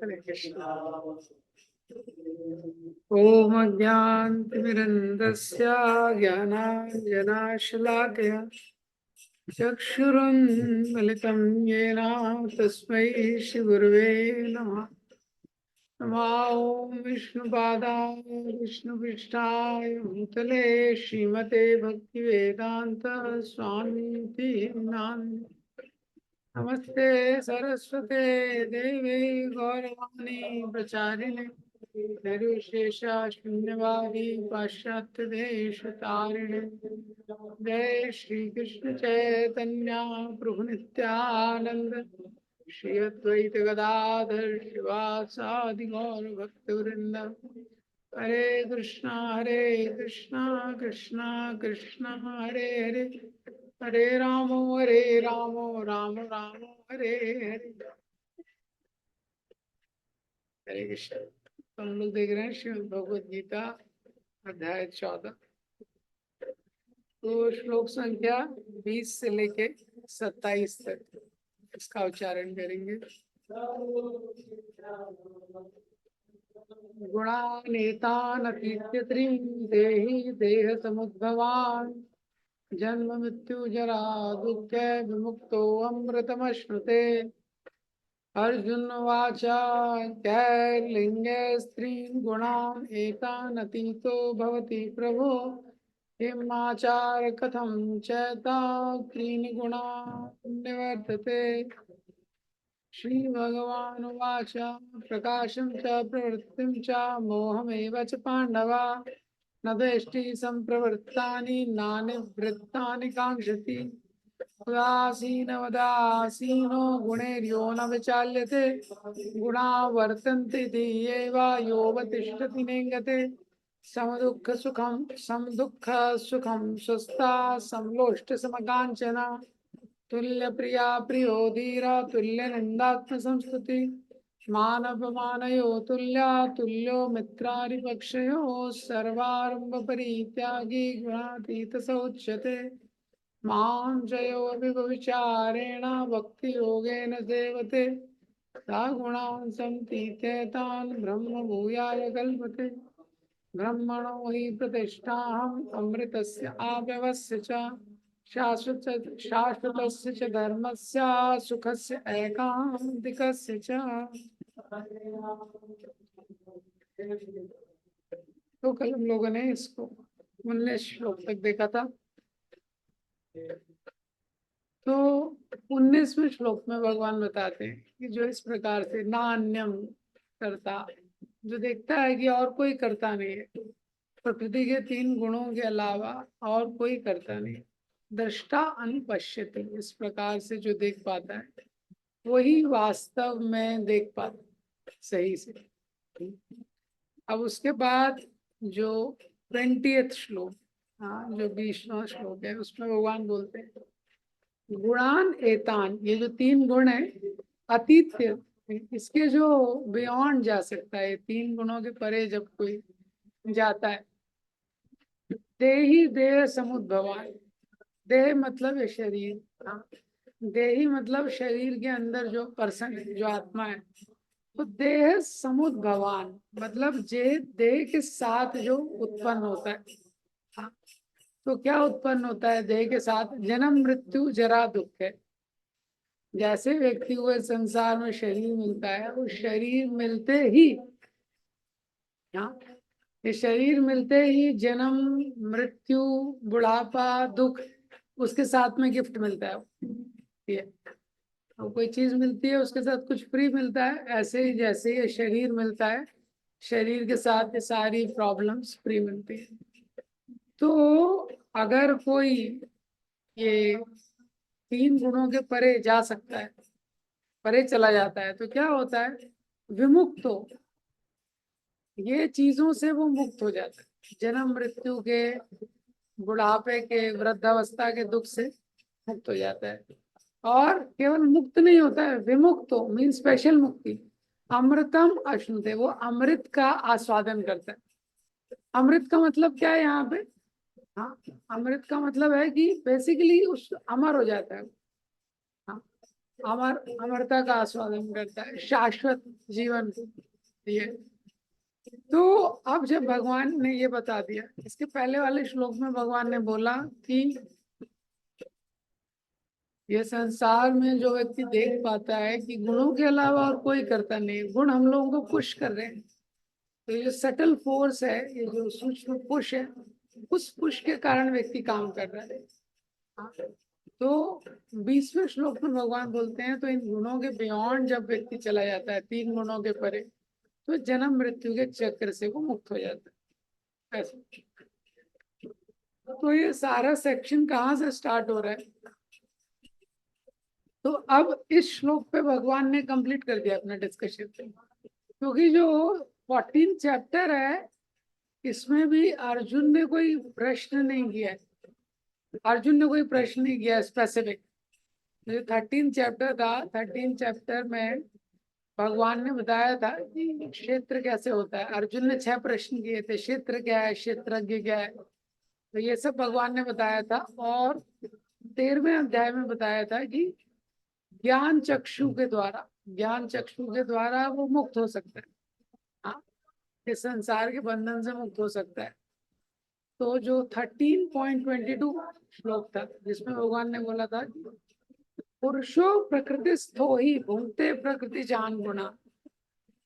हरे कृष्ण। ओम अज्ञानतिमिरन्धस्य ज्ञानाञ्जनाशलाकया चक्षुरुन्मिलितं येन तस्मै श्रीगुरवे नमः। नमो विष्णुपादाय विष्णुपृष्ठाय भूतले श्रीमते भक्तिवेदान्त स्वामीति नामिने। नमस्ते सरस्वते देवे गौरवाणी प्रचारिणे निर्विशेष शून्यवादी पाश्चात्य देश तारिणे। जय श्री कृष्ण चैतन्य प्रभु नित्यानंद श्री अद्वैत गदाधर शिवासादि गौर भक्तवृंद। हरे कृष्णा कृष्णा कृष्णा हरे हरे, हरे राम राम राम हरे हरे। हरे कृष्ण। हम लोग देख रहे हैं श्रीमद् भगवद गीता अध्याय 14, तो श्लोक संख्या 20 से लेके 27 तक इसका उच्चारण करेंगे। गुणानेतान् अतीत्य त्रीन् देहि देह समुद्भवान् जन्म मृत्यु जरा दुःख विमुक्तो अमृतमश्नुते। अर्जुन उवाच कैर्लिङ्ग स्त्रीन् गुणान् एतान् अतीतो भवति प्रभो किमाचार कथं चैता त्रीन् गुणान् निवर्तते। श्री भगवानुवाच प्रकाशं च प्रवृत्तिं च मोहमेव च पाण्डव न द्वेष्टि सम्प्रवृत्तानि नानिवृत्तानि काङ्क्षति। उदासीनो गुणैर्यो न विचाल्यते गुणा वर्तन्ते येव योऽवतिष्ठति नेङ्गते। समदुःख सुखं स्वस्था समलोष्ट समकाञ्चना तुल्य प्रिया प्रियो धीरा तुल्य निंदात्म संस्तुति मानवमानयो तुल्या तुल्यो मित्रारिपक्षयो सर्वारंभ परित्यागी गुणातीत स उच्यते। मां जयो विचारेण भक्ति योगेन सेवते सा गुणान् संतीते तान् ब्रह्म भूयाय कल्पते। ब्रह्मणो हि प्रतिष्ठाहम् अमृतस्य आप्यवस्य च शाश्वतस्य च धर्मस्य सुखस्य ऐकान्तिकस्य च। तो कल हम लोगों ने इसको 19 श्लोक तक देखा था। तो 19वें श्लोक में भगवान बताते हैं कि जो इस प्रकार से नान्यम करता, जो देखता है कि और कोई करता नहीं है, प्रकृति के 3 गुणों के अलावा और कोई करता नहीं, दृष्टा अनुपश्यति, इस प्रकार से जो देख पाता है वही वास्तव में देख पाता सही से। अब उसके बाद जो 20th श्लोक, हाँ जो 20वां श्लोक है, उसमें भगवान बोलते हैं गुणान एतान, ये जो 3 गुण है अतीत्य, इसके जो बियॉन्ड जा सकता है, 3 गुणों के परे जब कोई जाता है। देही देह समुद्भवान, देह मतलब है शरीर, हाँ देही मतलब शरीर के अंदर जो पर्सन है, जो आत्मा है, तो देह समुद्भवान मतलब जे देह के साथ जो उत्पन्न होता है। हाँ तो क्या उत्पन्न होता है देह के साथ? जन्म मृत्यु जरा दुख है। जैसे व्यक्ति को संसार में शरीर मिलता है, उस शरीर मिलते ही, हाँ ये शरीर मिलते ही जन्म मृत्यु बुढ़ापा दुख उसके साथ में गिफ्ट मिलता है। ये और कोई चीज मिलती है उसके साथ कुछ फ्री मिलता है, ऐसे ही जैसे ये शरीर मिलता है, शरीर के साथ ये सारी प्रॉब्लम्स फ्री मिलती है। तो अगर कोई ये 3 गुणों के परे जा सकता है, परे चला जाता है, तो क्या होता है? विमुक्त हो, ये चीजों से वो मुक्त हो जाता है। जन्म मृत्यु के, बुढ़ापे के, वृद्धावस्था के दुख से मुक्त हो जाता है। और केवल मुक्त नहीं होता है, विमुक्त हो मीन स्पेशल मुक्ति। अमृतम अश्नुते, वो अमृत का आस्वादन करता है। अमृत का मतलब क्या है यहाँ पे? हाँ अमृत का मतलब है कि बेसिकली उस अमर हो जाता है। हाँ अमरता का आस्वादन करता है, शाश्वत जीवन को। ये तो अब जब भगवान ने ये बता दिया, इसके पहले वाले श्लोक में भगवान ने बोला कि ये संसार में जो व्यक्ति देख पाता है कि गुणों के अलावा और कोई करता नहीं, गुण हम लोगों को पुश कर रहे हैं। तो ये सटल फोर्स है, ये जो सूक्ष्म पुश है, उस पुश के कारण व्यक्ति काम कर रहा है। हाँ, तो 20वें श्लोक में भगवान बोलते हैं तो इन गुणों के बियॉन्ड जब व्यक्ति चला जाता है, 3 गुणों के परे, तो जन्म मृत्यु के चक्र से वो मुक्त हो जाता है। ऐसे तो ये सारा सेक्शन कहाँ से स्टार्ट हो रहा है? तो अब इस श्लोक पे भगवान ने कंप्लीट कर दिया अपना डिस्कशन, क्योंकि जो 14 चैप्टर है इसमें भी अर्जुन ने कोई प्रश्न नहीं किया है। अर्जुन ने कोई प्रश्न नहीं किया स्पेसिफिक। जो 13 चैप्टर था, 13 चैप्टर में भगवान ने बताया था कि क्षेत्र कैसे होता है। अर्जुन ने 6 प्रश्न किए थे, क्षेत्र क्या है, क्षेत्रज्ञ क्या है, तो ये सब भगवान ने बताया था। और 13वें अध्याय में बताया था कि ज्ञान चक्षु के द्वारा, ज्ञान चक्षु के द्वारा वो मुक्त हो सकता है। हाँ, इस संसार के बंधन से मुक्त हो सकता है। तो जो 13.22 श्लोक था, जिसमें भगवान ने बोला था पुरुषो प्रकृति स्थो ही भुंक्ते प्रकृति जान गुणा।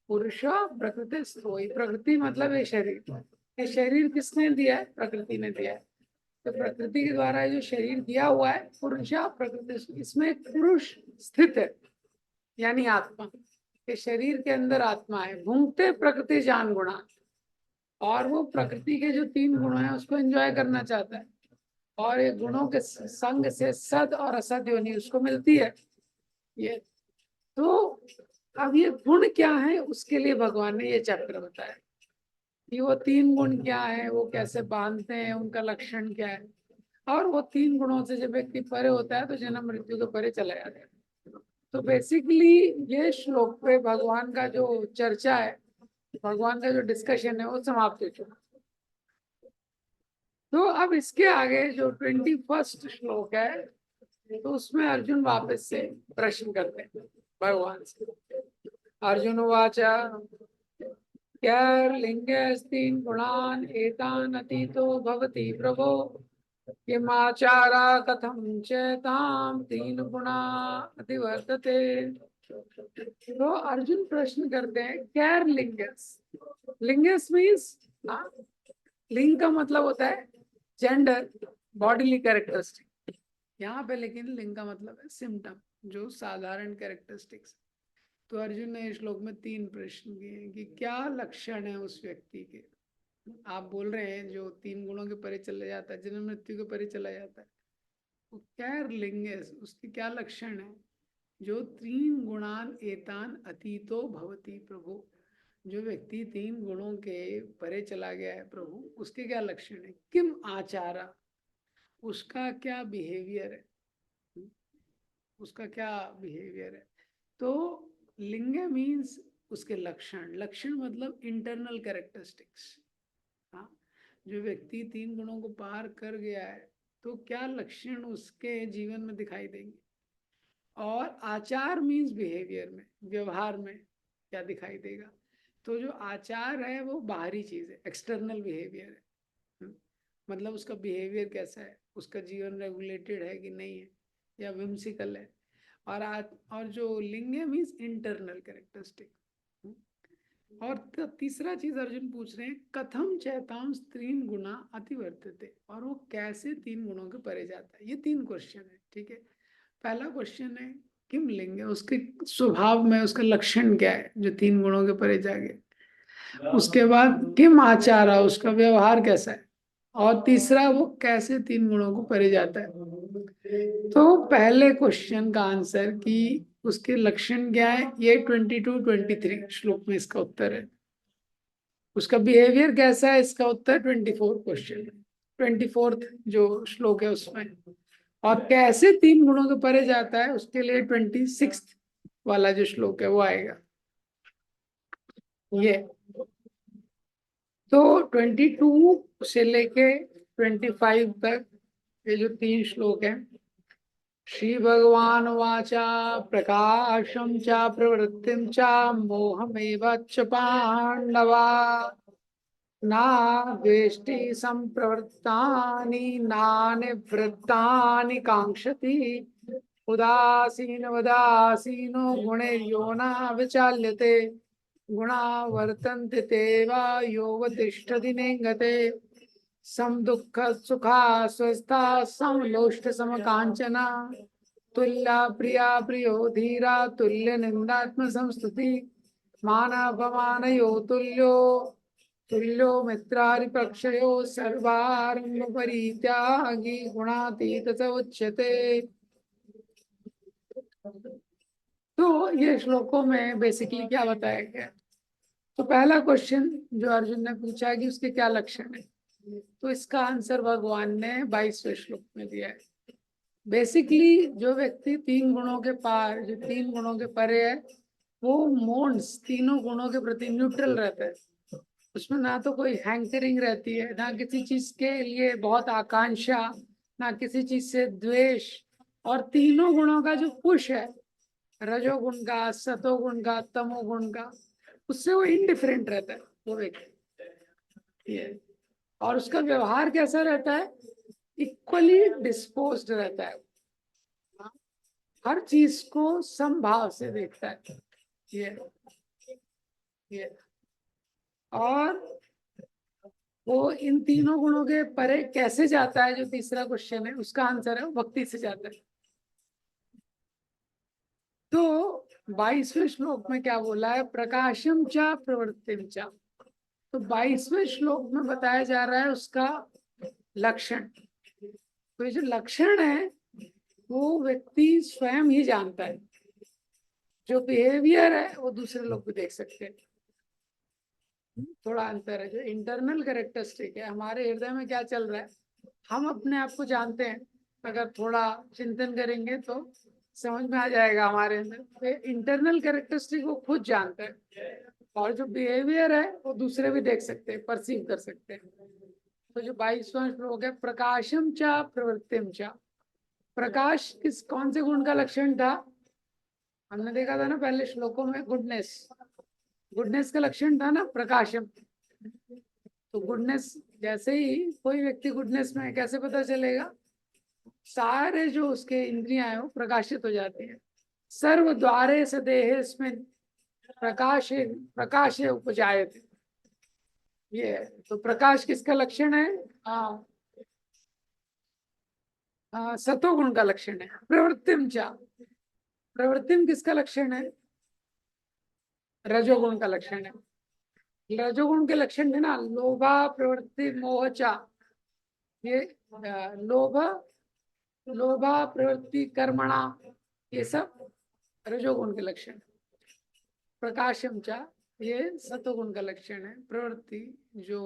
पुरुषो प्रकृति स्थो ही, प्रकृति मतलब ये शरीर। ये शरीर किसने दिया है? प्रकृति ने दिया है। तो प्रकृति के द्वारा जो शरीर दिया हुआ है, पुरुषा प्रकृति, इसमें एक पुरुष स्थित है, यानी आत्मा। ये शरीर के अंदर आत्मा है। भुंक्ते प्रकृति जान गुणा, और वो प्रकृति के जो 3 गुण हैं उसको एंजॉय करना चाहता है, और ये गुणों के संग से सद और असद योनि उसको मिलती है। ये तो अब ये गुण क्या है, उसके लिए भगवान ने ये चैप्टर बताया कि वो 3 गुण क्या है, वो कैसे बांधते हैं, उनका लक्षण क्या है। और वो 3 गुणों से जब व्यक्ति परे होता है तो जन्म मृत्यु के परे चला जाता है। तो बेसिकली ये श्लोक पे भगवान का जो चर्चा है, भगवान का जो डिस्कशन है, वो समाप्त हो चुका। तो अब इसके आगे जो 21 श्लोक है, तो उसमें अर्जुन वापस से प्रश्न करते हैं भगवान से। अर्जुन उवाच कैर्लिङ्गस्त्रीन् गुणान् एतान् अतीतो भवति प्रभो किमाचारा कथं चैतां 3 गुणा अतिवर्तते। तो अर्जुन प्रश्न करते हैं कैर्लिङ्गस्। लिंगस मीन्स, लिंग का मतलब होता है जेंडर, बॉडीली कैरेक्टरिस्टिक। यहाँ पे लेकिन लिंग का मतलब है सिम्टम, जो साधारण कैरेक्टरिस्टिक्स। तो अर्जुन ने इस श्लोक में 3 प्रश्न किए हैं कि क्या लक्षण है उस व्यक्ति के। आप बोल रहे हैं जो 3 गुणों के परे चले जाता है, जन्म मृत्यु के परे चला जाता है, तो क्या लिंग है, उसके क्या लक्षण है। जो 3 गुणान एतान अतीतो भवति प्रभु, जो व्यक्ति 3 गुणों के परे चला गया है प्रभु, उसके क्या लक्षण है। किम आचारा, उसका क्या बिहेवियर है, उसका क्या बिहेवियर है। तो लिंग मीन्स उसके लक्षण। लक्षण मतलब इंटरनल कैरेक्टरिस्टिक्स। हाँ, जो व्यक्ति 3 गुणों को पार कर गया है तो क्या लक्षण उसके जीवन में दिखाई देंगे। और आचार मीन्स बिहेवियर में, व्यवहार में क्या दिखाई देगा। तो जो आचार है वो बाहरी चीज है, एक्सटर्नल बिहेवियर है। मतलब उसका बिहेवियर कैसा है, उसका जीवन रेगुलेटेड है कि नहीं है, या विम्सिकल है। और जो लिंग है मीन्स इंटरनल कैरेक्टरिस्टिक। और तीसरा चीज अर्जुन पूछ रहे हैं कथम चैताम 3 गुणा अतिवर्तते, और वो कैसे 3 गुणों के परे जाता है। ये 3 क्वेश्चन है, ठीक है। पहला क्वेश्चन है किम लिंग है, उसके स्वभाव में उसका लक्षण क्या है जो 3 गुणों के परे जागे। उसके बाद किम आचारा, उसका व्यवहार कैसा है। और तीसरा वो कैसे 3 गुणों को परे जाता है। तो पहले क्वेश्चन का आंसर कि उसके लक्षण क्या है, ये 22-23 श्लोक में इसका उत्तर है। उसका बिहेवियर कैसा है, इसका उत्तर 24 क्वेश्चन है, 24th जो श्लोक है उसमें। और कैसे 3 गुणों के परे जाता है, उसके लिए 26 वाला जो श्लोक है वो आएगा। ये तो 22 से लेके 25 तक ये जो 3 श्लोक हैं, श्री भगवान वाचा प्रकाशम च प्रवृत्तिम च मोहमेव च पांडवा ना द्वेष्टि संप्रवृत्तानि ना निवृत्तानि कांक्षति उदासीनो गुणैर्यो न विचाल्यते गुणा वर्तन्ते तेवा योऽवतिष्ठति नेङ्गते सम दुःख सुखा स्वस्था समलोष्ट समकांचना तुल्या प्रिया प्रियो धीरा तुल्य निंदात्म संस्तुति मानापमानयो तुल्यो तुल्यो मित्रारिपक्षयो सर्वारंभ परित्यागी गुणातीत स उच्यते। तो ये श्लोकों में बेसिकली क्या बताया गया। तो पहला क्वेश्चन जो अर्जुन ने पूछा कि उसके क्या लक्षण है, तो इसका आंसर भगवान ने 22वें श्लोक में दिया है। बेसिकली जो व्यक्ति तीन गुणों के पार, जो तीन गुणों के परे है, वो मोड्स तीनों गुणों के प्रति न्यूट्रल रहता है। उसमें ना तो कोई हैंकरिंग रहती है, ना किसी चीज के लिए बहुत आकांक्षा, ना किसी चीज से द्वेष, और तीनों गुणों का जो पुश है, रजोगुण का, सतोगुण का, तमोगुण का, उससे वो इनडिफरेंट रहता है वो व्यक्ति। ये और उसका व्यवहार कैसा रहता है, इक्वली डिस्पोज्ड रहता है, हर चीज को समभाव से देखता है। ये और वो इन तीनों गुणों के परे कैसे जाता है, जो तीसरा क्वेश्चन है उसका आंसर है वो भक्ति से जाता है। तो 22वें श्लोक में क्या बोला है, प्रकाशम च प्रवृत्तिम च। तो 22वें श्लोक में बताया जा रहा है उसका लक्षण। तो ये जो लक्षण है वो व्यक्ति स्वयं ही जानता है, जो बिहेवियर है वो दूसरे लोग भी देख सकते हैं। थोड़ा अंतर है, जो इंटरनल कैरेक्टरिस्टिक है, हमारे हृदय में क्या चल रहा है हम अपने आप को जानते हैं। अगर थोड़ा चिंतन करेंगे तो समझ में आ जाएगा हमारे अंदर इंटरनल कैरेक्टरिस्टिक वो खुद जानता है, और जो बिहेवियर है वो दूसरे भी देख सकते हैं, परसीव कर सकते हैं। तो जो 22वां श्लोक है, प्रकाशम च प्रवृत्तिम च। प्रकाश कौन से गुण का लक्षण था, हमने देखा था ना पहले श्लोकों में, गुडनेस। गुडनेस का लक्षण था ना प्रकाशम। तो गुडनेस, जैसे ही कोई व्यक्ति गुडनेस में है, कैसे पता चलेगा, सारे जो उसके इंद्रियां हैं वो प्रकाशित हो जाती है। सर्व द्वारे सदेहेस्मिन् प्रकाशे प्रकाशे उपजायते। ये तो प्रकाश किसका लक्षण है, सतोगुण का लक्षण है। प्रवृत्तिम च, प्रवृत्तिम किसका लक्षण है, रजोगुण का लक्षण है। रजोगुण के लक्षण है ना, लोभा प्रवृत्ति मोहचा। ये लोभ, लोभा प्रवृत्ति कर्मणा, ये सब रजोगुण के लक्षण। प्रकाशम चा, ये सतोगुण का लक्षण है। प्रवृत्ति जो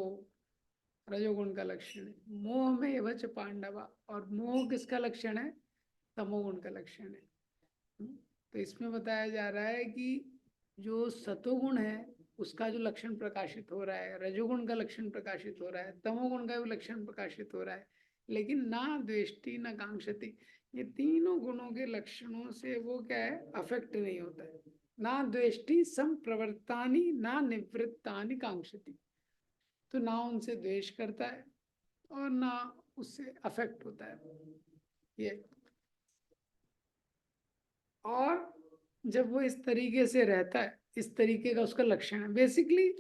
रजोगुण का लक्षण है। मोह में वच पांडवा, और मोह किसका लक्षण है, तमोगुण का लक्षण है। तो इसमें बताया जा रहा है कि जो सतोगुण है उसका जो लक्षण प्रकाशित हो रहा है, रजोगुण का लक्षण प्रकाशित हो रहा है, तमोगुण का भी लक्षण प्रकाशित हो रहा है, लेकिन ना द्वेष्टि ना कांक्षति, ये तीनों गुणों के लक्षणों से वो क्या है, अफेक्ट नहीं होता है। ना द्वेष्टि संप्रवृत्तानि ना निवृत्तानि कांक्षति, तो ना उनसे द्वेष करता है और ना उससे अफेक्ट होता है ये। और जब वो इस तरीके से रहता है, इस तरीके का उसका लक्षण है। बेसिकली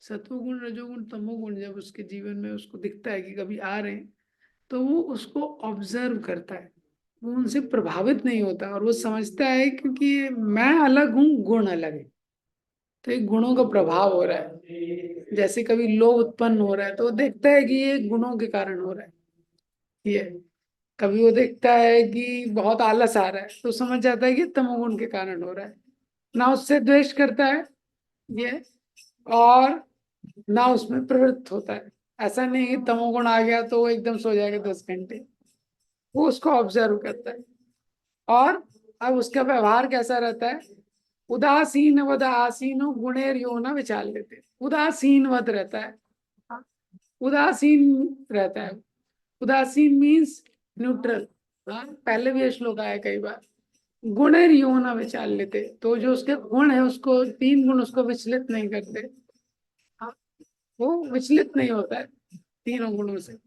सत्वगुण रजोगुण तमोगुण जब उसके जीवन में उसको दिखता है कि कभी आ रहे हैं, तो वो उसको ऑब्जर्व करता है, वो उनसे प्रभावित नहीं होता, और वो समझता है क्योंकि मैं अलग हूँ, गुण अलग है, तो एक गुणों का प्रभाव हो रहा है। जैसे कभी लोभ उत्पन्न हो रहा है तो वो देखता है कि ये गुणों के कारण हो रहा है। ये कभी वो देखता है कि बहुत आलस आ रहा है तो समझ जाता है कि तमोगुण के कारण हो रहा है। ना उससे द्वेष करता है ये, और ना उसमें प्रवृत्त होता है। ऐसा नहीं कि तमोगुण आ गया तो वो एकदम सो जाएगा 10 घंटे, वो उसको ऑब्जर्व करता है। और अब उसका व्यवहार कैसा रहता है, उदासीन वद आसीनो गुणेर यो न विचार लेते। उदासीन वद रहता है, हाँ, उदासीन रहता है। उदासीन मीन्स न्यूट्रल, हाँ, पहले भी ये श्लोक आया कई बार। गुणेर यो न विचार लेते, तो जो उसके गुण है उसको, 3 गुण उसको विचलित नहीं करते। हाँ, वो विचलित नहीं होता है तीनों गुणों से।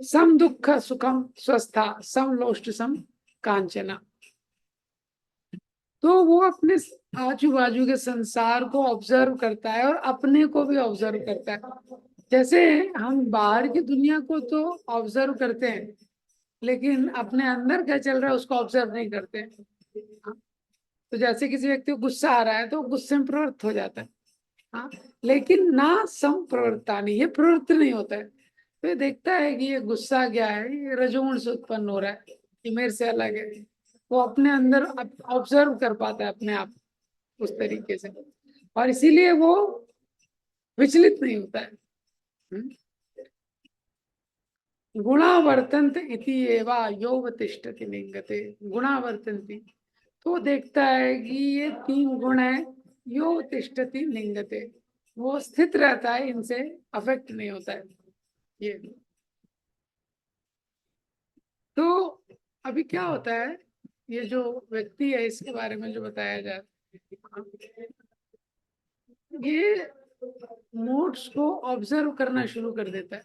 सम दुख सुखम स्वस्था, सम लोष्ट सम कांचना। तो वो अपने आजू बाजू के संसार को ऑब्जर्व करता है और अपने को भी ऑब्जर्व करता है। जैसे हम बाहर की दुनिया को तो ऑब्जर्व करते हैं, लेकिन अपने अंदर क्या चल रहा है उसको ऑब्जर्व नहीं करते हैं। हाँ, तो जैसे किसी व्यक्ति को गुस्सा आ रहा है तो गुस्से में प्रवृत्त हो जाता है। हाँ, लेकिन ना सम प्रवृत्ता नहीं, ये प्रवृत्त नहीं होता है। तो ये देखता है कि ये गुस्सा क्या है, ये रजोगुण से उत्पन्न हो रहा है, ये मेरे से अलग है। वो अपने अंदर ऑब्जर्व कर पाता है अपने आप उस तरीके से, और इसीलिए वो विचलित नहीं होता है। हम्म? गुणा वर्तन्त इति एवा योग तिष्ठति निंगते। गुणा वर्तन्ति, तो देखता है कि ये 3 गुण है, योग तिष्ठति निंगते, वो स्थित रहता है, इनसे अफेक्ट नहीं होता है ये। तो अभी क्या होता है, ये जो व्यक्ति है इसके बारे में जो बताया जा रहा है, ये मोड्स को ऑब्जर्व करना शुरू कर देता है।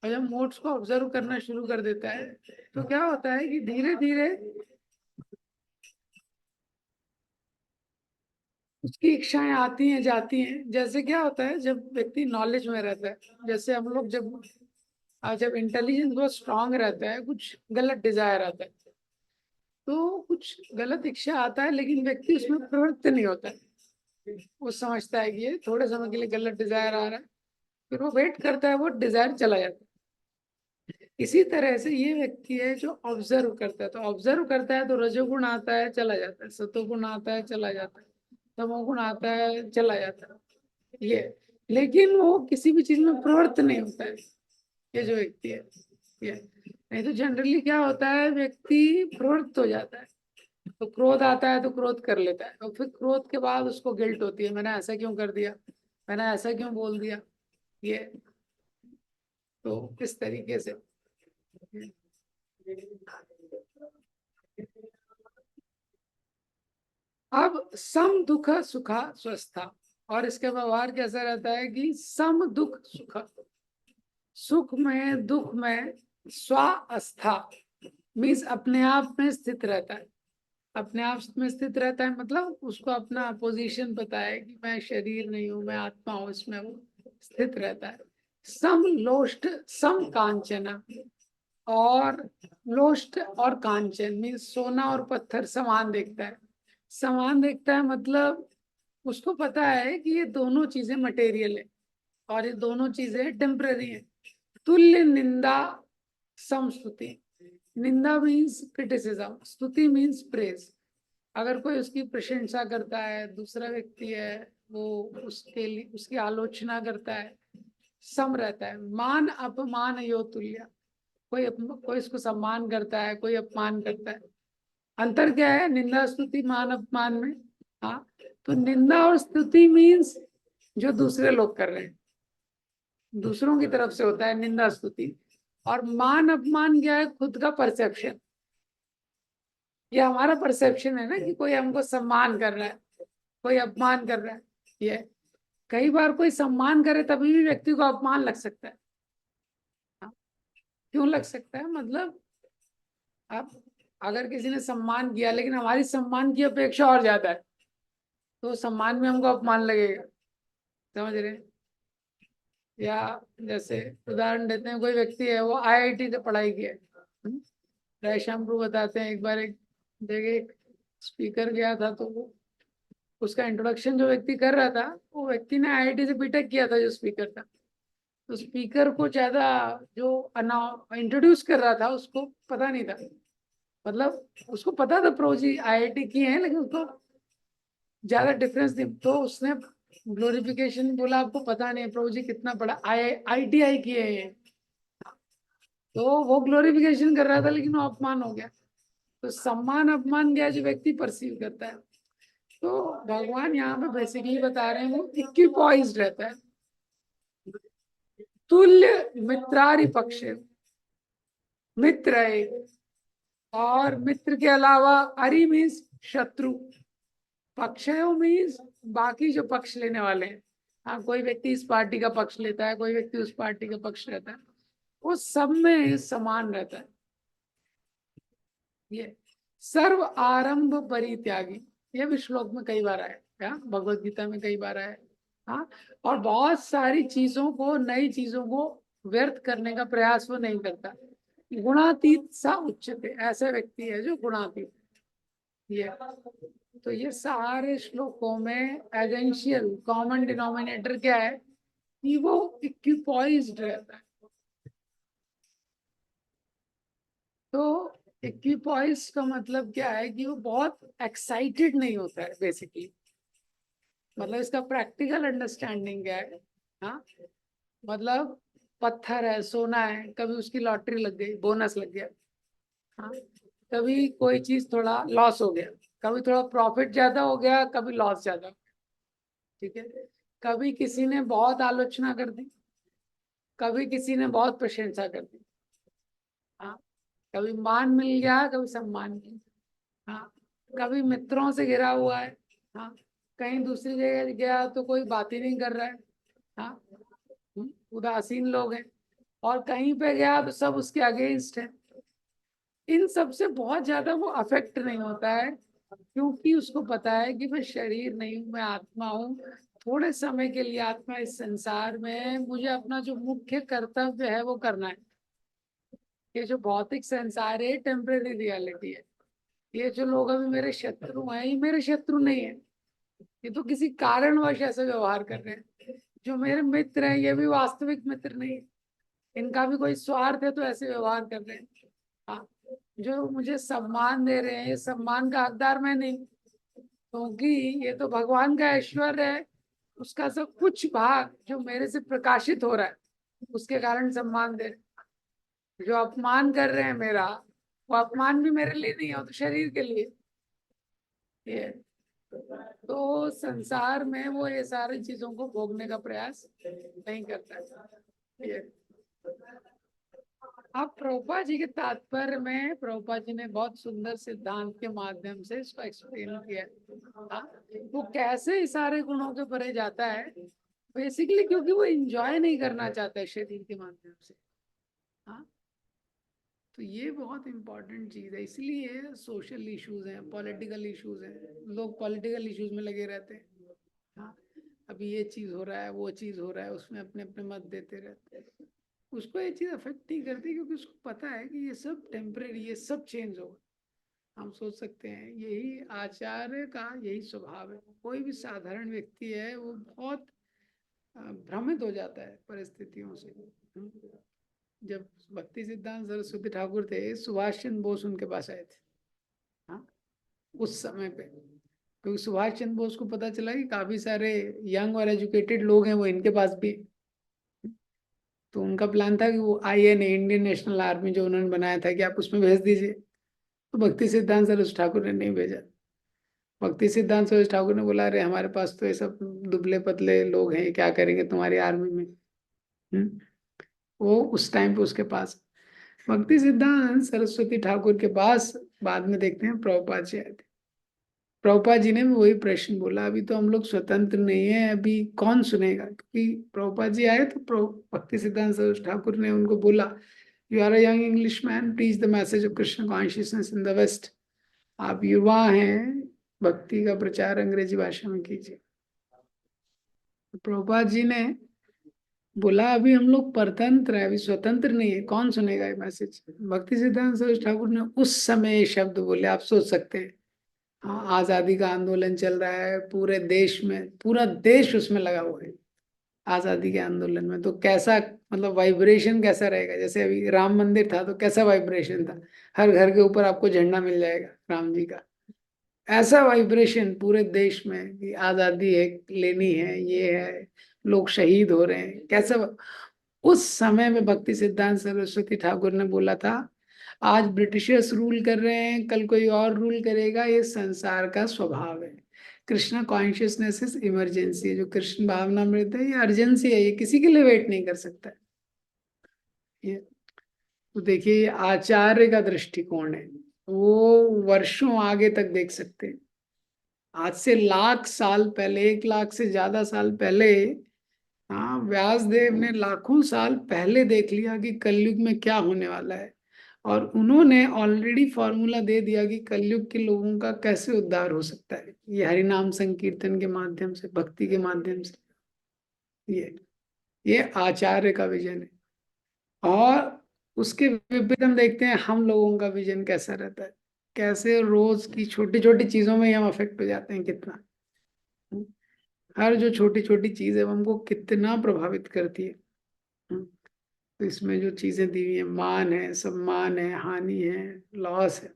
और जब मोड्स को ऑब्जर्व करना शुरू कर देता है तो क्या होता है कि धीरे धीरे उसकी इच्छाएं आती हैं जाती हैं। जैसे क्या होता है जब व्यक्ति नॉलेज में रहता है, जैसे हम लोग जब इंटेलिजेंस बहुत स्ट्रांग रहता है, कुछ गलत डिजायर आता है, तो कुछ गलत इच्छा आता है, लेकिन व्यक्ति उसमें प्रवृत्त नहीं होता है। वो समझता है कि ये थोड़े समय के लिए गलत डिजायर आ रहा है, फिर वो वेट करता है, वो डिजायर चला जाता है। इसी तरह से ये व्यक्ति है जो ऑब्जर्व करता है, तो ऑब्जर्व करता है तो रजोगुण आता है चला जाता है, सतोगुण आता है चला जाता है, तमोगुण आता है चला जाता है ये। लेकिन वो किसी भी चीज में प्रवृत्त नहीं होता है ये जो व्यक्ति है ये। नहीं तो जनरली क्या होता है, व्यक्ति प्रवृत्त हो जाता है, तो क्रोध आता है तो क्रोध कर लेता है, और फिर क्रोध के बाद उसको गिल्ट होती है, मैंने ऐसा क्यों कर दिया, मैंने ऐसा क्यों बोल दिया ये। तो इस तरीके से अब सम दुख सुखा स्वस्था, और इसका व्यवहार कैसा रहता है कि सम दुख सुख, सुख में दुख में स्वावस्था मीन्स अपने आप में स्थित रहता है। अपने आप में स्थित रहता है मतलब उसको अपना पोजीशन पता है कि मैं शरीर नहीं हूं, मैं आत्मा हूं, इसमें वो स्थित रहता है। सम लोष्ट सम कांचना, और लोष्ट और कांचन मीन्स सोना और पत्थर समान देखता है। समान देखता है मतलब उसको पता है कि ये दोनों चीजें मटेरियल है और ये दोनों चीजें टेम्पररी है। तुल्य निंदा सम स्तुति, निंदा मीन्स क्रिटिसिज्म, स्तुति मीन्स प्रेज। अगर कोई उसकी प्रशंसा करता है, दूसरा व्यक्ति है वो उसके लिए उसकी आलोचना करता है, सम रहता है। मान अपमान यो तुल्य, कोई इसको सम्मान करता है, कोई अपमान करता है। अंतर क्या है निंदा स्तुति मान अपमान में? हाँ, तो निंदा और स्तुति मीन्स जो दूसरे लोग कर रहे हैं, दूसरों की तरफ से होता है निंदा स्तुति। और मान अपमान क्या है, खुद का परसेप्शन। ये हमारा परसेप्शन है ना कि कोई हमको सम्मान कर रहा है, कोई अपमान कर रहा है ये। कई बार कोई सम्मान करे तभी भी व्यक्ति को अपमान लग सकता है। हाँ, क्यों लग सकता है मतलब, अब अगर किसी ने सम्मान किया लेकिन हमारी सम्मान की अपेक्षा और ज्यादा है, तो सम्मान में हमको अपमान लगेगा। समझ रहे हैं? या जैसे उदाहरण देते हैं, कोई व्यक्ति है वो आईआईटी से पढ़ाई किया है। रायश्याम प्रभु बताते हैं, एक बार एक जगह एक स्पीकर गया था, तो वो उसका इंट्रोडक्शन जो व्यक्ति कर रहा था, वो व्यक्ति ने आईआईटी से बीटेक किया था जो स्पीकर था। तो स्पीकर को ज्यादा जो इंट्रोड्यूस कर रहा था उसको पता नहीं था, मतलब उसको पता था प्रभु जी आईआईटी की है, लेकिन उसको ज्यादा डिफरेंस नहीं। तो उसने ग्लोरिफिकेशन बोला, आपको पता नहीं है प्रभु जी कितना बड़ा आईटीआई किए हैं। तो वो ग्लोरिफिकेशन कर रहा था लेकिन वो अपमान हो गया। तो सम्मान अपमान क्या जो व्यक्ति परसीव करता है। तो भगवान यहाँ पे बेसिकली बता रहे हैं वो इक्विपॉइज्ड रहता है। तुल्य मित्रारि पक्ष, मित्र है, और मित्र के अलावा अरि मीन्स शत्रु, पक्षयो मीन्स बाकी जो पक्ष लेने वाले हैं। हाँ, कोई व्यक्ति इस पार्टी का पक्ष लेता है, कोई व्यक्ति उस पार्टी का पक्ष लेता है, वो सब में समान रहता है। ये सर्व आरंभ परित्यागी, ये भी श्लोक में कई बार आया, भगवत गीता में कई बार आया। हाँ, और बहुत सारी चीजों को, नई चीजों को व्यर्थ करने का प्रयास वो नहीं करता। गुणातीत सा उच्चते, ऐसा व्यक्ति है जो गुणातीत। ये तो ये सारे श्लोकों में एसेंशियल कॉमन डिनोमिनेटर क्या है कि वो इक्विपॉइज्ड रहता है। तो इक्विपॉइज्ड का मतलब क्या है कि वो बहुत एक्साइटेड नहीं होता है बेसिकली। मतलब इसका प्रैक्टिकल अंडरस्टैंडिंग क्या है? हाँ, मतलब पत्थर है, सोना है, कभी उसकी लॉटरी लग गई, बोनस लग गया। हाँ, कभी कोई चीज थोड़ा लॉस हो गया, कभी थोड़ा प्रॉफिट ज्यादा हो गया, कभी लॉस ज्यादा। ठीक है, कभी किसी ने बहुत आलोचना कर दी, कभी किसी ने बहुत प्रशंसा कर दी। हाँ, कभी मान मिल गया, कभी सम्मान मिल गया। हाँ, कभी मित्रों से घिरा हुआ है। हाँ, कहीं दूसरी जगह गया तो कोई बात ही नहीं कर रहा है। हाँ, उदासीन लोग हैं। और कहीं पे गया तो सब उसके अगेंस्ट है। इन सब से बहुत ज्यादा वो अफेक्ट नहीं होता है, क्योंकि उसको पता है कि मैं शरीर नहीं हूँ, मैं आत्मा हूँ। थोड़े समय के लिए आत्मा इस संसार में है, मुझे अपना जो मुख्य कर्तव्य है वो करना है। ये जो भौतिक संसार है टेम्परेरी रियलिटी है। ये जो लोग अभी मेरे शत्रु हैं, ये मेरे शत्रु नहीं है, ये तो किसी कारणवश ऐसे व्यवहार कर रहे हैं। जो मेरे मित्र हैं ये भी वास्तविक मित्र नहीं है, इनका भी कोई स्वार्थ है तो ऐसे व्यवहार कर रहे हैं। हाँ, जो मुझे सम्मान दे रहे हैं, ये सम्मान का हकदार मैं नहीं, क्योंकि ये तो भगवान का ऐश्वर्य है। उसका सब कुछ भाग जो मेरे से प्रकाशित हो रहा है, उसके कारण सम्मान दे रहे हैं। जो अपमान कर रहे हैं मेरा, वो अपमान भी मेरे लिए नहीं है, वो तो शरीर के लिए। ये तो संसार में वो ये सारी चीजों को भोगने का प्रयास नहीं करता है। ये अब प्रभुपाद जी के तात्पर्य में प्रभुपाद जी ने बहुत सुंदर सिद्धांत के माध्यम से इसको एक्सप्लेन किया। हाँ, वो कैसे इस सारे गुणों के परे जाता है, बेसिकली क्योंकि वो एंजॉय नहीं करना चाहता है शरीर के माध्यम से। हाँ, तो ये बहुत इंपॉर्टेंट चीज है। इसलिए सोशल इश्यूज हैं, पॉलिटिकल इश्यूज हैं, लोग पॉलिटिकल इश्यूज में लगे रहते हैं। हाँ, अभी ये चीज हो रहा है, वो चीज हो रहा है, उसमें अपने अपने मत देते रहते हैं। उसको ये चीज अफेक्ट नहीं करती, क्योंकि उसको पता है कि ये सब टेम्परेरी, ये सब चेंज होगा। हम सोच सकते हैं यही आचार्य का यही स्वभाव है। कोई भी साधारण व्यक्ति है वो बहुत भ्रमित हो जाता है परिस्थितियों से। जब भक्ति सिद्धांत सरस्वती ठाकुर थे, सुभाष चंद्र बोस उनके पास आए थे। हाँ, उस समय पे, क्योंकि सुभाष चंद्र बोस को पता चला कि काफी सारे यंग और एजुकेटेड लोग हैं वो इनके पास भी। तो उनका प्लान था कि वो INA, इंडियन नेशनल आर्मी जो उन्होंने बनाया था, कि आप उसमें भेज दीजिए। तो भक्ति सिद्धांत सरस्वती ठाकुर ने नहीं भेजा। भक्ति सिद्धांत सरस्वती ठाकुर ने बोला, अरे हमारे पास तो ये सब दुबले पतले लोग हैं, क्या करेंगे तुम्हारी आर्मी में। हम्म, वो उस टाइम पे उसके पास भक्ति सिद्धांत सरस्वती ठाकुर के पास बाद में देखते हैं प्रभुपाद जी आए थे। प्रभुपाद जी ने भी वही प्रश्न बोला, अभी तो हम लोग स्वतंत्र नहीं है, अभी कौन सुनेगा। क्योंकि प्रभुपाद जी आए तो भक्ति सिद्धांत सरस्वती ठाकुर ने उनको बोला, you are a young English man, preach the message of Krishna consciousness in the West. आप युवा हैं, भक्ति का प्रचार अंग्रेजी भाषा में कीजिए। तो प्रभुपाद जी ने बोला, अभी हम लोग परतंत्र है, अभी स्वतंत्र नहीं है, कौन सुनेगा ये मैसेज। भक्ति सिद्धांत सरस्वती ठाकुर ने उस समय ये शब्द बोले, आप सोच सकते हैं। हाँ, आजादी का आंदोलन चल रहा है पूरे देश में, पूरा देश उसमें लगा हुआ है आजादी के आंदोलन में। तो कैसा, मतलब वाइब्रेशन कैसा रहेगा। जैसे अभी राम मंदिर था तो कैसा वाइब्रेशन था, हर घर के ऊपर आपको झंडा मिल जाएगा राम जी का। ऐसा वाइब्रेशन पूरे देश में कि आजादी है, लेनी है, ये है, लोग शहीद हो रहे हैं, कैसा। उस समय में भक्ति सिद्धांत सरस्वती ठाकुर ने बोला था, आज ब्रिटिशर्स रूल कर रहे हैं, कल कोई और रूल करेगा, ये संसार का स्वभाव है। कृष्णा कॉन्शियसनेस इज इमरजेंसी, जो कृष्ण भावना मृत है, ये अर्जेंसी है, ये किसी के लिए वेट नहीं कर सकता है। ये तो देखिए, ये आचार्य का दृष्टिकोण है। वो वर्षों आगे तक देख सकते हैं। आज से लाख साल पहले, 1 लाख से ज्यादा साल पहले, हाँ, व्यास देव ने लाखों साल पहले देख लिया कि कलयुग में क्या होने वाला है, और उन्होंने ऑलरेडी फॉर्मूला दे दिया कि कलयुग के लोगों का कैसे उद्धार हो सकता है। ये हरिनाम संकीर्तन के माध्यम से, भक्ति के माध्यम से। ये ये आचार्य का विजन है। और उसके विपरीत हम देखते हैं हम लोगों का विजन कैसा रहता है, कैसे रोज की छोटी छोटी चीजों में ही हम अफेक्ट हो जाते हैं कितना। हर जो छोटी छोटी चीज है वो हमको कितना प्रभावित करती है। तो इसमें जो चीजें दी हुई है, मान है, सम्मान है, हानि है, लॉस है,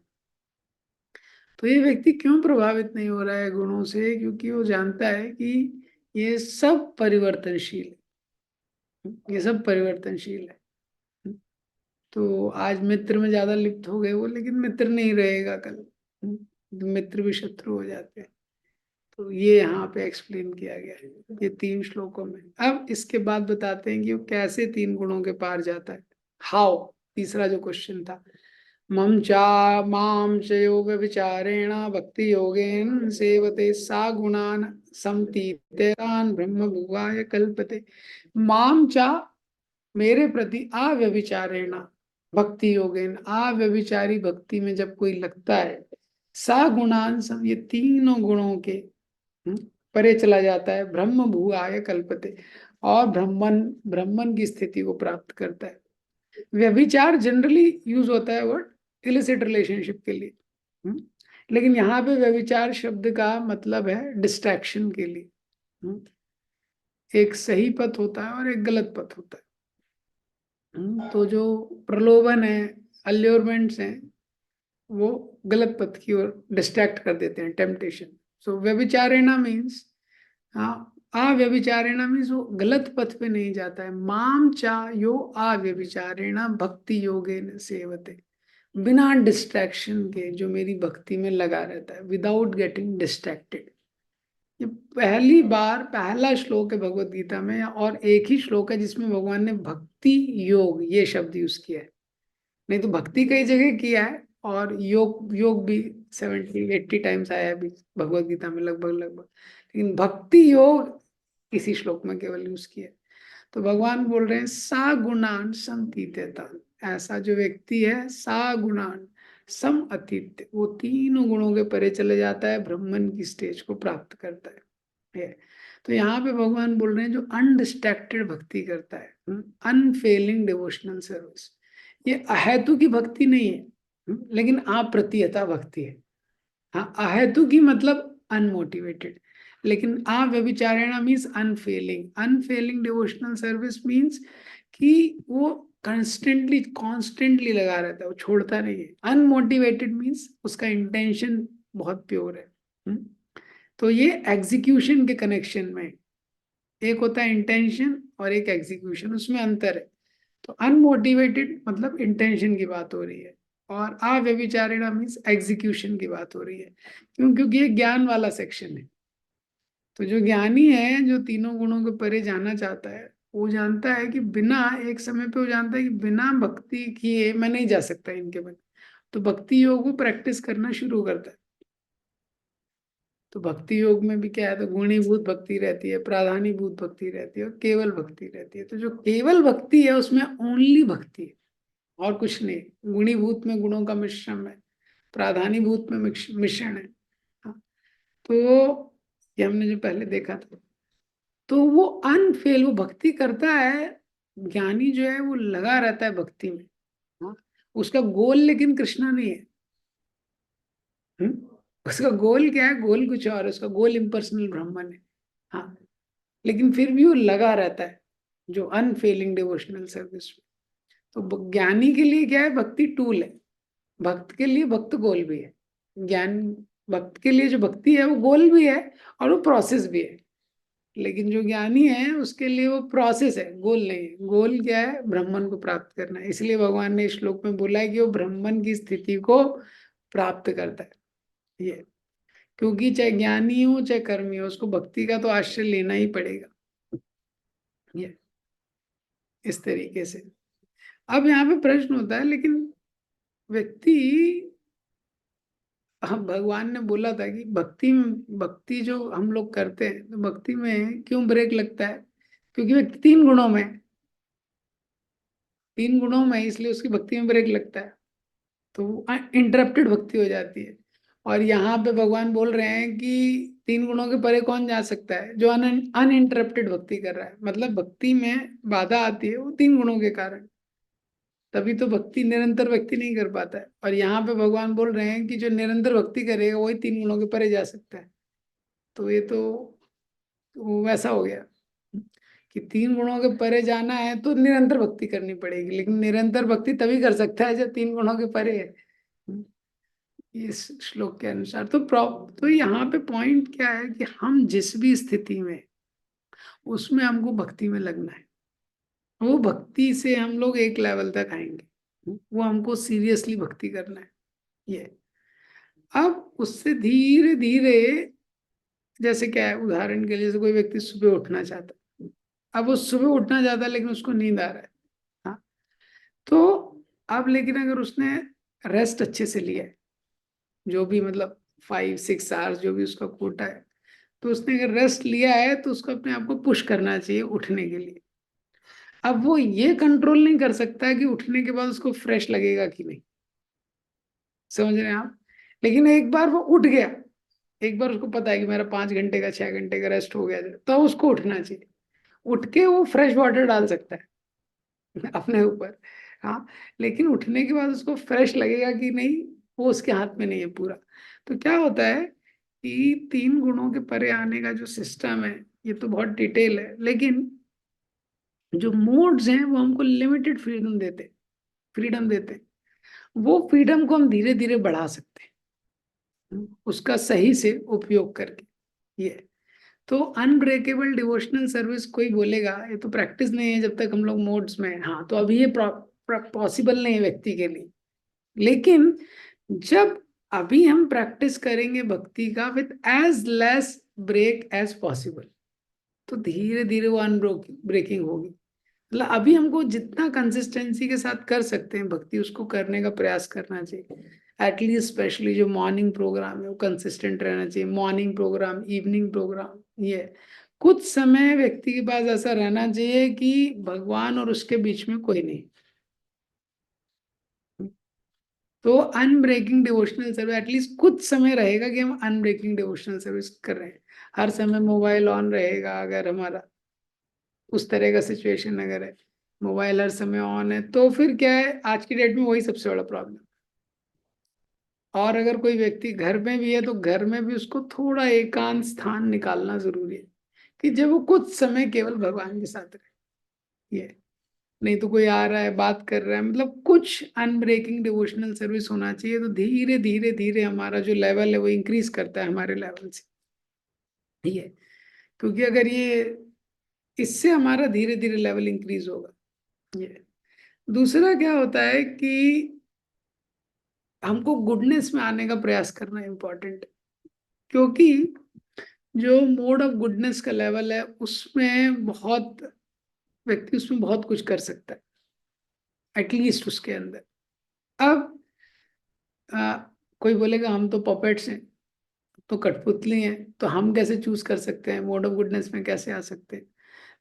तो ये व्यक्ति क्यों प्रभावित नहीं हो रहा है गुणों से? क्योंकि वो जानता है कि ये सब परिवर्तनशील है, ये सब परिवर्तनशील है। तो आज मित्र में ज्यादा लिप्त हो गए वो, लेकिन मित्र नहीं रहेगा कल। मित्र भी शत्रु हो जाते हैं। तो ये यहाँ पे एक्सप्लेन किया गया है ये 3 श्लोकों में। अब इसके बाद बताते हैं कि वो कैसे 3 गुणों के पार जाता है। हाउ, तीसरा जो क्वेश्चन था, मम चा माम च योग विचारेण भक्ति योगेन सेवते सा गुणान समतीतेतान ब्रह्म भुवाय कल्पते। माम चा, मेरे प्रति अव्यभिचारेण भक्ति योगेन, अव्यभिचारी भक्ति में जब कोई लगता है, सा गुणान सम, ये 3 गुणों के परे चला जाता है, ब्रह्म भुआय कल्पते, और ब्रह्मन ब्रह्मन की स्थिति को प्राप्त करता है। व्यभिचार जनरली यूज होता है वर्ड इलिसिट रिलेशनशिप के लिए, लेकिन यहाँ पे व्यभिचार शब्द का मतलब है डिस्ट्रैक्शन के लिए। एक सही पथ होता है और एक गलत पथ होता है। तो जो प्रलोभन है, अल्योरमेंट्स हैं, वो गलत पथ की ओर डिस्ट्रैक्ट कर देते हैं, टेम्पटेशन। सो व्यभिचारेणा मीन्स, हाँ, अव्यभिचारेणा मीन्स वो गलत पथ पे नहीं जाता है। माम चा यो अव्यभिचारेणा भक्ति योगेन सेवते, बिना डिस्ट्रैक्शन के जो मेरी भक्ति में लगा रहता है, विदाउट गेटिंग डिस्ट्रैक्टेड। ये पहली बार पहला श्लोक है भगवत गीता में, और एक ही श्लोक है जिसमें भगवान ने भक्ति योग ये शब्द यूज किया है। नहीं तो भक्ति कई जगह किया है, और योग योग भी 70-80 टाइम्स आया है अभी भगवत गीता में, लगभग लगभग, लेकिन भक्ति योग इसी श्लोक में केवल यूज किया है। तो भगवान बोल रहे हैं सा गुणान समतीत्यता, ऐसा जो व्यक्ति है सा गुणान सम अतीत, वो 3 गुणों के परे चले जाता है, ब्रह्मन की स्टेज को प्राप्त करता है। तो यहाँ पे भगवान बोल रहे हैं जो अनडिस्ट्रैक्टेड भक्ति करता है, अनफेलिंग डिवोशनल सर्विस, ये अहेतु की भक्ति नहीं है, लेकिन अप्रतिहता भक्ति है। हाँ, अहेतु की मतलब अनमोटिवेटेड, लेकिन अव्यभिचारेणा means unfailing. Unfailing devotional service means कि वो कंस्टेंटली कॉन्स्टेंटली लगा रहता है, वो छोड़ता नहीं है। अनमोटिवेटेड मीन्स उसका इंटेंशन बहुत प्योर है। तो ये एग्जीक्यूशन के कनेक्शन में, एक होता है इंटेंशन और एक एग्जीक्यूशन, उसमें अंतर है। तो अनमोटिवेटेड मतलब इंटेंशन की बात हो रही है, और अव्यभिचारिणा मीन्स एग्जीक्यूशन की बात हो रही है। क्यों? क्योंकि ये ज्ञान वाला सेक्शन है। तो जो ज्ञानी है, जो 3 गुणों के परे जाना चाहता है, वो जानता है कि बिना, एक समय पे वो जानता है कि बिना भक्ति किए मैं नहीं जा सकता इनके बिना। तो भक्ति योग को प्रैक्टिस करना शुरू करता है। तो भक्ति योग में भी क्या है, तो गुणीभूत भक्ति रहती है, प्राधानीभूत भक्ति रहती है, और केवल भक्ति रहती है। तो जो केवल भक्ति है उसमें ओनली भक्ति है और कुछ नहीं। गुणीभूत में गुणों का मिश्रण है, प्राधानीभूत में मिश्रण है। हाँ, तो ये हमने जो पहले देखा था, तो वो अनफेल, वो भक्ति करता है। ज्ञानी जो है वो लगा रहता है भक्ति में। हाँ, उसका गोल लेकिन कृष्णा नहीं है। उसका गोल क्या है? गोल कुछ और है, उसका गोल इम्पर्सनल ब्रह्मन है। हाँ, लेकिन फिर भी वो लगा रहता है, जो अनफेलिंग डिवोशनल सर्विस में। तो ज्ञानी के लिए क्या है? भक्ति टूल है, भक्त के लिए भक्त गोल भी है। ज्ञान, भक्त के लिए जो भक्ति है वो गोल भी है और वो प्रोसेस भी है। लेकिन जो ज्ञानी है उसके लिए वो प्रोसेस है, गोल नहीं है। गोल क्या है? ब्रह्मन को प्राप्त करना है। इसलिए भगवान ने इस श्लोक में बोला है कि वो ब्रह्मन की स्थिति को प्राप्त करता है। ये क्योंकि चाहे ज्ञानी हो चाहे कर्मी हो, उसको भक्ति का तो आश्रय लेना ही पड़ेगा। ये इस तरीके से। अब यहाँ पे प्रश्न होता है, लेकिन व्यक्ति हम भगवान ने बोला था कि भक्ति जो हम लोग करते हैं तो भक्ति में क्यों ब्रेक लगता है, क्योंकि व्यक्ति तीन गुणों में है। तीन गुणों में है, इसलिए उसकी भक्ति में ब्रेक लगता है, तो इंटरप्टेड भक्ति हो जाती है। और यहाँ पे भगवान बोल रहे हैं कि तीन गुणों के परे कौन जा सकता है, जो अनइंटरप्टेड भक्ति कर रहा है। मतलब भक्ति में बाधा आती है वो तीन गुणों के कारण, तभी तो भक्ति निरंतर भक्ति नहीं कर पाता है। और यहाँ पे भगवान बोल रहे हैं कि जो निरंतर भक्ति करेगा वही तीन गुणों के परे जा सकता है। तो ये तो वो वैसा हो गया कि तीन गुणों के परे जाना है तो निरंतर भक्ति करनी पड़ेगी, लेकिन निरंतर भक्ति तभी कर सकता है जब तीन गुणों के परे है। इस श्लोक के अनुसार तो यहाँ पे पॉइंट क्या है कि हम जिस भी स्थिति में, उसमें हमको भक्ति में लगना है। वो भक्ति से हम लोग एक लेवल तक आएंगे, वो हमको सीरियसली भक्ति करना है ये। अब उससे धीरे धीरे, जैसे क्या है, उदाहरण के लिए जैसे कोई व्यक्ति सुबह उठना चाहता है, अब वो सुबह उठना चाहता है लेकिन उसको नींद आ रहा है। हाँ, तो अब लेकिन अगर उसने रेस्ट अच्छे से लिया है, जो भी मतलब 5-6 आवर्स जो भी उसका कोटा है, तो उसने अगर रेस्ट लिया है तो उसको अपने आप को पुश करना चाहिए उठने के लिए। अब वो ये कंट्रोल नहीं कर सकता कि उठने के बाद उसको फ्रेश लगेगा कि नहीं, समझ रहे हैं आप। लेकिन एक बार वो उठ गया, एक बार उसको पता है कि मेरा 5 घंटे का 6 घंटे का रेस्ट हो गया है, तो उसको उठना चाहिए। उठ के वो फ्रेश वाटर डाल सकता है अपने ऊपर। हाँ, लेकिन उठने के बाद उसको फ्रेश लगेगा कि नहीं, वो उसके हाथ में नहीं है पूरा। तो क्या होता है कि तीन गुणों के परे आने का जो सिस्टम है, ये तो बहुत डिटेल है, लेकिन जो मोड्स हैं वो हमको लिमिटेड फ्रीडम देते हैं। वो फ्रीडम को हम धीरे धीरे बढ़ा सकते हैं, उसका सही से उपयोग करके। ये तो अनब्रेकेबल डिवोशनल सर्विस कोई बोलेगा ये तो प्रैक्टिस नहीं है जब तक हम लोग मोड्स में हैं। हाँ, तो अभी ये पॉसिबल नहीं है व्यक्ति के लिए, लेकिन जब अभी हम प्रैक्टिस करेंगे भक्ति का with as less break as possible, तो धीरे धीरे वो ब्रेकिंग होगी। मतलब अभी हमको जितना कंसिस्टेंसी के साथ कर सकते हैं भक्ति, उसको करने का प्रयास करना चाहिए। एटलीस्ट स्पेशली जो मॉर्निंग प्रोग्राम है वो कंसिस्टेंट रहना चाहिए। मॉर्निंग प्रोग्राम, इवनिंग प्रोग्राम, ये कुछ समय व्यक्ति के पास ऐसा रहना चाहिए कि भगवान और उसके बीच में कोई नहीं। तो अनब्रेकिंग डिवोशनल सर्विस एटलीस्ट कुछ समय रहेगा कि हम अनब्रेकिंग डिवोशनल सर्विस कर रहे हैं। हर समय मोबाइल ऑन रहेगा अगर हमारा, उस तरह का सिचुएशन अगर है, मोबाइल हर समय ऑन है, तो फिर क्या है, आज की डेट में वही सबसे बड़ा प्रॉब्लम। और अगर कोई व्यक्ति घर में भी है तो घर में भी उसको थोड़ा एकांत स्थान निकालना जरूरी है कि जब वो कुछ समय केवल भगवान के साथ रहे। ये नहीं तो कोई आ रहा है बात कर रहा है, मतलब कुछ अनब्रेकिंग डिवोशनल सर्विस होना चाहिए। तो धीरे धीरे धीरे हमारा जो लेवल है वो इंक्रीज करता है हमारे लेवल से। ठीक है, क्योंकि अगर ये, इससे हमारा धीरे धीरे लेवल इंक्रीज होगा। ये दूसरा क्या होता है कि हमको गुडनेस में आने का प्रयास करना इम्पोर्टेंट है, क्योंकि जो मोड ऑफ गुडनेस का लेवल है उसमें बहुत, व्यक्ति उसमें बहुत कुछ कर सकता है एटलीस्ट उसके अंदर। अब आ, कोई बोलेगा हम तो पपेट्स हैं, तो कठपुतली हैं, तो हम कैसे चूज कर सकते हैं मोड ऑफ गुडनेस में कैसे आ सकते हैं।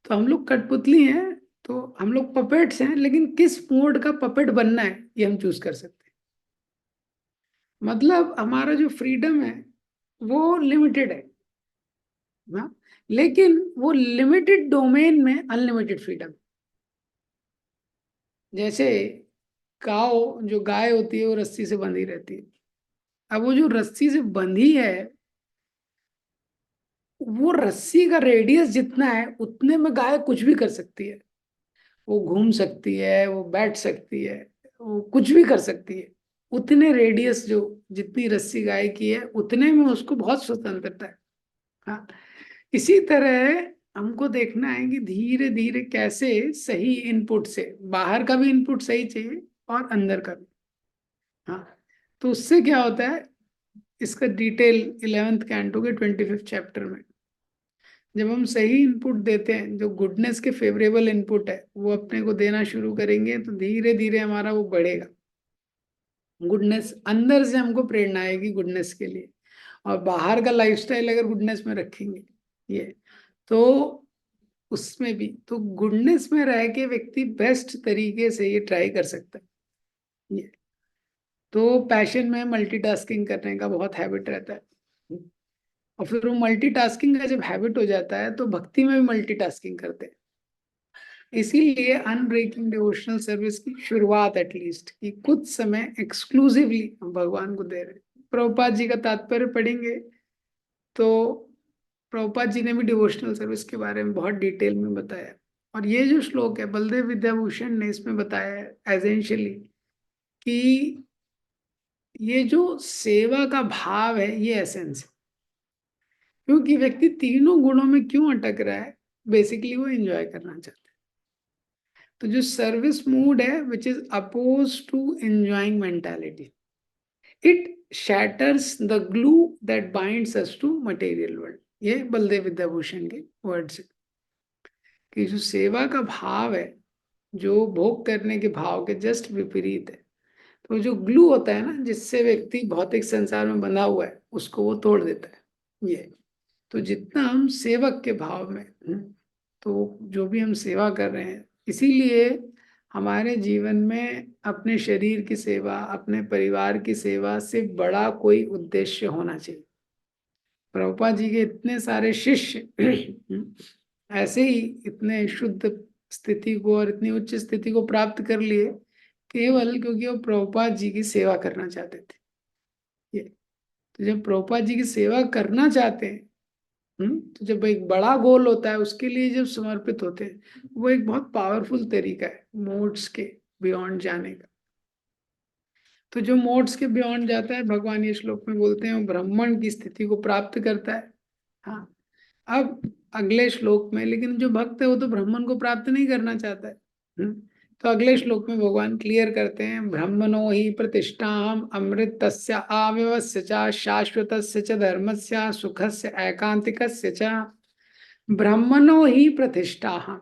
तो हम लोग कठपुतली हैं, तो हम लोग पपेट्स हैं, लेकिन किस मोड का पपेट बनना है ये हम चूज कर सकते हैं। मतलब हमारा जो फ्रीडम है वो लिमिटेड है ना, लेकिन वो लिमिटेड डोमेन में अनलिमिटेड फ्रीडम। जैसे जो गाय होती है वो रस्सी से बंधी रहती है। अब वो जो रस्सी से बंधी है, वो रस्सी का रेडियस जितना है उतने में गाय कुछ भी कर सकती है। वो घूम सकती है, वो बैठ सकती है, वो कुछ भी कर सकती है। उतने रेडियस जो, जितनी रस्सी गाय की है उतने में उसको बहुत स्वतंत्रता है। हाँ, इसी तरह हमको देखना है कि धीरे धीरे कैसे सही इनपुट से, बाहर का भी इनपुट सही चाहिए और अंदर का भी। हाँ, तो उससे क्या होता है, इसका डिटेल 11th कैंटो के 25th चैप्टर में, जब हम सही इनपुट देते हैं, जो गुडनेस के फेवरेबल इनपुट है वो अपने को देना शुरू करेंगे, तो धीरे धीरे हमारा वो बढ़ेगा। गुडनेस अंदर से हमको प्रेरणा आएगी गुडनेस के लिए, और बाहर का लाइफस्टाइल अगर गुडनेस में रखेंगे ये, तो उसमें भी तो गुडनेस में रह के व्यक्ति बेस्ट तरीके से ये ट्राई कर सकता है ये। तो पैशन में मल्टीटास्किंग करने का बहुत हैबिट रहता है, और फिर वो मल्टीटास्किंग का जब हैबिट हो जाता है तो भक्ति में भी मल्टीटास्किंग करते हैं। इसीलिए अनब्रेकिंग डिवोशनल सर्विस की शुरुआत एटलीस्ट कि कुछ समय एक्सक्लूसिवली हम भगवान को दे रहे हैं। प्रभुपाद जी का तात्पर्य पढ़ेंगे तो प्रभुपाद जी ने भी डिवोशनल सर्विस के बारे में बहुत डिटेल में बताया, और ये जो श्लोक है बलदेव विद्याभूषण ने इसमें बताया है एसेंशियली कि ये जो सेवा का भाव है ये एसेंस है। क्योंकि व्यक्ति तीनों गुणों में क्यों अटक रहा है, बेसिकली वो एंजॉय करना चाहता है। तो जो सर्विस मूड है which is oppose to enjoying mentality, it shatters the glue that binds us to material world. ये बलदेव विद्याभूषण के वर्ड्स है कि जो सेवा का भाव है जो भोग करने के भाव के जस्ट विपरीत है। तो जो ग्लू होता है ना जिससे व्यक्ति भौतिक संसार में बंधा हुआ है उसको वो तोड़ देता है ये। तो जितना हम सेवक के भाव में तो जो भी हम सेवा कर रहे हैं, इसीलिए हमारे जीवन में अपने शरीर की सेवा, अपने परिवार की सेवा से बड़ा कोई उद्देश्य होना चाहिए। प्रभुपाद जी के इतने सारे शिष्य ऐसे ही इतने शुद्ध स्थिति को और इतनी उच्च स्थिति को प्राप्त कर लिए केवल क्योंकि वो प्रभुपाद जी की सेवा करना चाहते थे ये। तो जब प्रभुपाद जी की सेवा करना चाहते हैं तो जब एक बड़ा गोल होता है उसके लिए जब समर्पित होते हैं, वो एक बहुत पावरफुल तरीका है मोड्स के बियॉन्ड जाने का। तो जो मोड्स के बियॉन्ड जाता है भगवान ये श्लोक में बोलते हैं वो ब्राह्मण की स्थिति को प्राप्त करता है। हाँ, अब अगले श्लोक में लेकिन जो भक्त है वो तो ब्राह्मण को प्राप्त नहीं करना चाहता है। तो अगले श्लोक में भगवान क्लियर करते हैं ब्रह्मणो ही प्रतिष्ठाम अमृतस्य अव्यवस्य च शाश्वतस्य च धर्मस्य सुखस्य एकांतिकस्य च। ब्रह्मणो ही प्रतिष्ठा।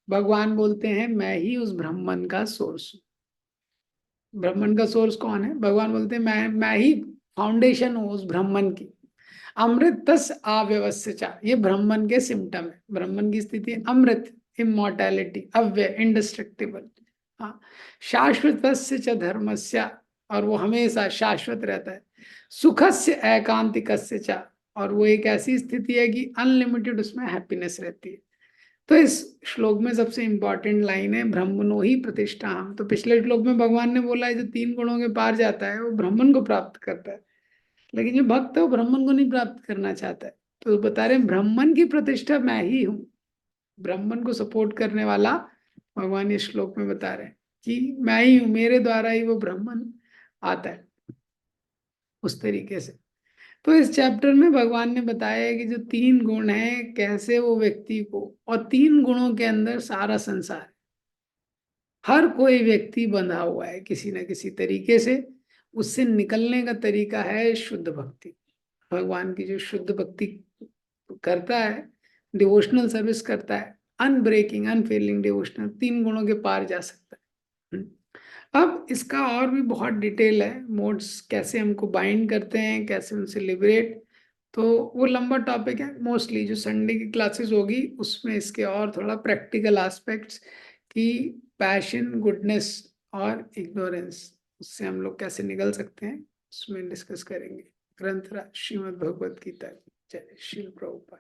भगवान बोलते हैं मैं ही उस ब्रह्मन का सोर्स हूँ। ब्रह्मन का सोर्स कौन है? भगवान बोलते हैं मैं ही फाउंडेशन हूँ उस ब्रह्मन की। अमृत तस अव्यवस्था, ये ब्रह्मन के सिम्टम है। ब्रह्मन की स्थिति अमृत, इमोर्टैलिटी, अव्यय, इंडिस्ट्रक्टिबल। हाँ, शाश्वत च धर्मस्य, और वो हमेशा शाश्वत रहता है। सुखस्य एकांतिकस्य च, और वो एक ऐसी स्थिति है कि अनलिमिटेड उसमें हैप्पीनेस रहती है। तो इस श्लोक में सबसे इंपॉर्टेंट लाइन है ब्रह्मणो ही प्रतिष्ठा। तो पिछले श्लोक में भगवान ने बोला है जो तीन गुणों के पार जाता है वो ब्रह्मन को प्राप्त करता है, लेकिन जो भक्त है वो ब्राह्मण को नहीं प्राप्त करना चाहता है। तो बता रहे हैं ब्राह्मण की प्रतिष्ठा मैं ही हूँ। ब्राह्मण को सपोर्ट करने वाला भगवान इस श्लोक में बता रहे हैं कि मैं ही हूँ, मेरे द्वारा ही वो ब्राह्मण आता है उस तरीके से। तो इस चैप्टर में भगवान ने बताया है कि जो तीन गुण हैं कैसे वो व्यक्ति को, और तीन गुणों के अंदर सारा संसार है। हर कोई व्यक्ति बंधा हुआ है किसी न किसी तरीके से। उससे निकलने का तरीका है शुद्ध भक्ति। भगवान की जो शुद्ध भक्ति करता है, डिवोशनल सर्विस करता है, अनब्रेकिंग अनफेलिंग डिवोशनल, तीन गुणों के पार जा सकता है। अब इसका और भी बहुत डिटेल है, मोड्स कैसे हमको बाइंड करते हैं, कैसे उनसे लिबरेट। तो वो लंबा टॉपिक है। मोस्टली जो संडे की क्लासेस होगी उसमें इसके और थोड़ा प्रैक्टिकल एस्पेक्ट्स की पैशन, गुडनेस और इग्नोरेंस, उससे हम लोग कैसे निकल सकते हैं उसमें डिस्कस करेंगे। ग्रंथ श्रीमद् भगवद गीता। जय श्री प्रभुपाद।